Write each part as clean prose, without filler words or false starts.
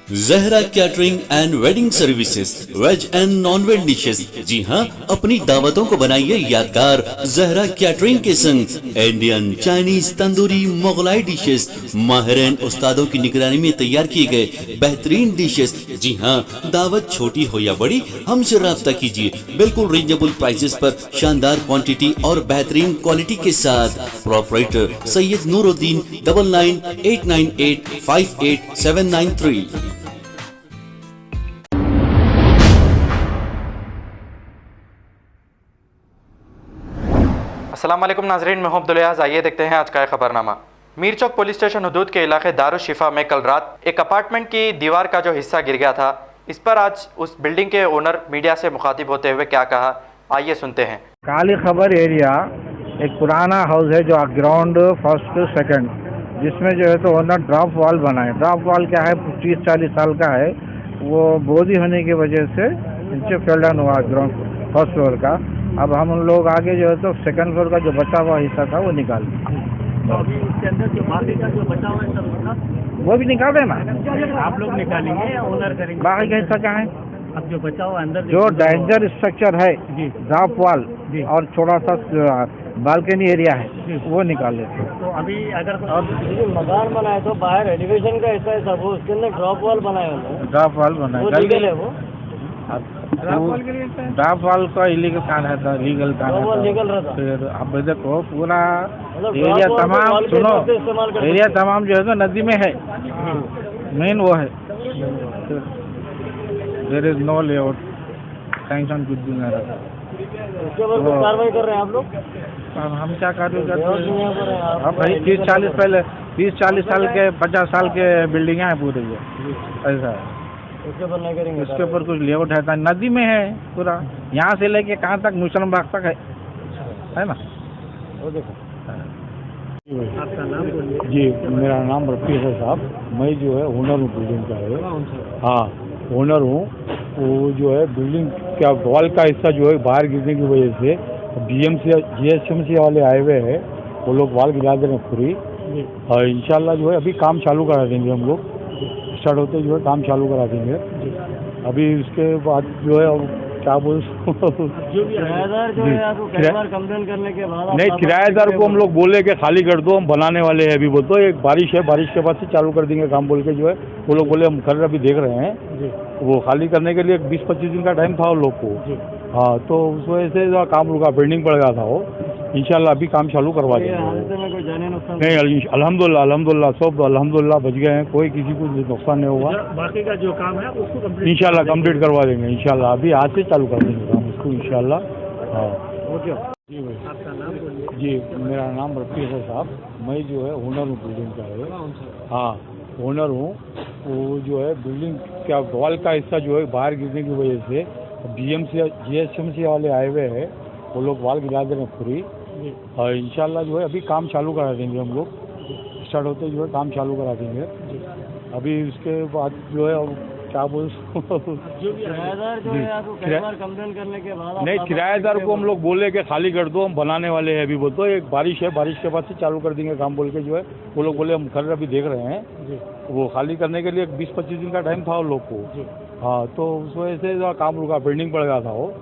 Zahra catering and wedding services, veg and non veg dishes. जी हाँ, अपनी दावतों को बनाइए यादगार जहरा कैटरिंग के संग। Indian, Chinese, tandoori, Mughlai dishes माहिरीन उस्तादों की निगरानी में तैयार किए गए बेहतरीन डिशेस। जी हाँ, दावत छोटी हो या बड़ी, हमसे राब्ता कीजिए। बिल्कुल रीजनेबल प्राइसेस पर शानदार क्वांटिटी और बेहतरीन क्वालिटी के साथ। प्रोपराइटर सैयद नूरुद्दीन 9989858793। अस्सलाम वालेकुम नाजरीन, मैं हूं अब्दुल अयाज। आइए देखते हैं आज का खबरनामा। मीर चौक पुलिस स्टेशन हदूद के इलाके दारुशिफा में कल रात एक अपार्टमेंट की दीवार का जो हिस्सा गिर गया था, इस पर आज उस बिल्डिंग के ओनर मीडिया से मुखातिब होते हुए क्या कहा, आइए सुनते हैं। काली खबर एरिया एक पुराना हाउस है जो ग्राउंड फर्स्ट सेकंड, जिसमें जो है तो ओनर ड्रॉप वॉल बनाए। ड्रॉप वॉल क्या है, 30-40 साल का है। वो बोझी होने की वजह से नीचे फेल डाउन हुआ ग्राउंड फर्स्ट फ्लोर का। अब हम लोग आगे जो है तो सेकंड फ्लोर का जो बचा हुआ हिस्सा था वो निकाल दिया। तो अभी उसके अंदर जो बाकी का जो बचा हुआ है सब उसका वो भी निकाल रहे ना, आप लोग निकालेंगे या ओनर करेंगे? बाकी का हिस्सा कहाँ है? अब जो बचा हुआ अंदर जो डेंजर स्ट्रक्चर है, जी ड्रॉप वॉल जी और थोड़ा सा बालकनी एरिया है, वो निकाल लेते। तो अभी अगर मकान बनाए तो बाहर एलिवेशन का हिस्सा है सब, वो उसके अंदर ड्रॉप वॉल बनाए उन्होंने, ड्रॉप वॉल वो बनाए। लीगल है वो? ड्रॉप वॉल का इलीगल काम है, लीगल काम ड्रॉप वॉल है। लीगल रहता। फिर अब देखो पूरा मतलब एरिया ड्रॉप वॉल को तमाम, वॉल के सुनो, हिसाब से इस्तेमाल कर एरिया सकते हैं। तमाम जो है तो नदी में है, मेन वो है। There is no layout sanction कुछ भी नहीं रहता। उसके ऊपर कुछ कार्रवाई कर रहे हैं आप लोग? अब हम क्या कार्रवाई करते लेआउट नहीं हैं? कर रहे हैं आप? अब भाई 30-40 पहले 30-40 साल के 50 साल के बिल्डिंग हैं पूरे, ये ऐसा है। उसके ऊपर नहीं करेंगे? उसके ऊपर कुछ लेआउट है था, नदी में है पूरा, यहाँ से लेके कहाँ तक, मुसलम बाग तक है ना। वो देखो आपका नाम बोलिए। जी, मेरा नाम रफी है साहब। मैं जो है ओनर हूँ बिल्डिंग का है। हाँ, ओनर हूँ। वो जो है बिल्डिंग का वॉल का हिस्सा जो है बाहर गिरने की वजह से BMC GHMC वाले आए हुए हैं, वो लोग वॉल गिरा दे रहे हैं पूरी। और इंशाल्लाह जो है अभी काम चालू करा देंगे हम लोग, स्टार्ट होते जो है काम चालू करा देंगे। अभी उसके बाद जो है क्या बोल जो भी किराएदार जो है आपको कई बार कंप्लेन करने के बाद आप नहीं, किराएदार को हम लोग बोले कि खाली कर दो, हम बनाने वाले हैं। अभी बोल तो एक बारिश है, बारिश के बाद से चालू कर देंगे काम बोल के जो है वो लोग बोले हम घर अभी देख रहे हैं। वो खाली करने के लिए 20-25 दिन का टाइम था उन लोग को। हाँ, तो उस वजह से काम रुका, पेंडिंग पड़ गया था वो। इंशाल्लाह अभी काम चालू करवा देंगे। हादसे में कोई जाने नुकसान नहीं, अल्हम्दुलिल्लाह सब अल्हम्दुलिल्लाह बच गए हैं, कोई किसी को नुकसान नहीं हुआ। बाकी का जो काम है उसको कंप्लीट इंशाल्लाह कंप्लीट करवा देंगे। इंशाल्लाह अभी आज से चालू कर देंगे काम उसको इंशाल्लाह। हाँ ओके। जी भाई। आपका नाम बोलिए। जी, मेरा नाम रफी है साहब। मैं जो है ओनर हूँ बिल्डिंग का है। हाँ, ओनर हूँ। वो जो है बिल्डिंग का वॉल का हिस्सा जो है बाहर गिरने की वजह से BMC GHMC वाले आए हुए हैं, वो लोग वॉल गिरा दे रहे हैं पूरी। और इंशाल्लाह जो है अभी काम चालू करा देंगे हम लोग, स्टार्ट होते जो है काम चालू करा देंगे। अभी उसके बाद जो है क्या बोल जो भी किराएदार जो है आपको कई बार कंप्लेन करने के बाद नहीं, किराएदार को हम लोग बोले कि खाली कर दो, हम बनाने वाले हैं। अभी बोल तो एक बारिश है, बारिश के बाद से चालू कर देंगे काम बोल के जो है वो लोग बोले हम घर अभी देख रहे हैं। वो खाली करने के लिए 20-25 दिन का टाइम था उन लोग को। हाँ, तो उस वजह से काम रुका, पेंडिंग पड़ गया था वो।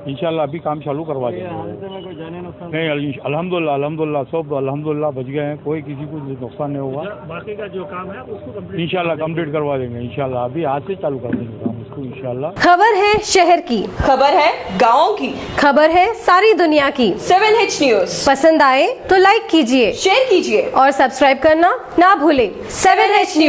इंशाल्लाह अभी काम चालू करवा देंगे। हादसे में कोई जाने नुकसान नहीं, अल्हम्दुलिल्लाह सब अल्हम्दुलिल्लाह बच गए हैं, कोई किसी को नुकसान नहीं हुआ। बाकी का जो काम है उसको कंप्लीट इंशाल्लाह कंप्लीट करवा देंगे। इंशाल्लाह अभी आज से चालू कर देंगे काम उसको इंशाल्लाह। खबर है शहर की, खबर है गाँव की, खबर है सारी दुनिया की। 7H न्यूज पसंद आए तो लाइक कीजिए, शेयर कीजिए और सब्सक्राइब करना ना भूलें। 7H news.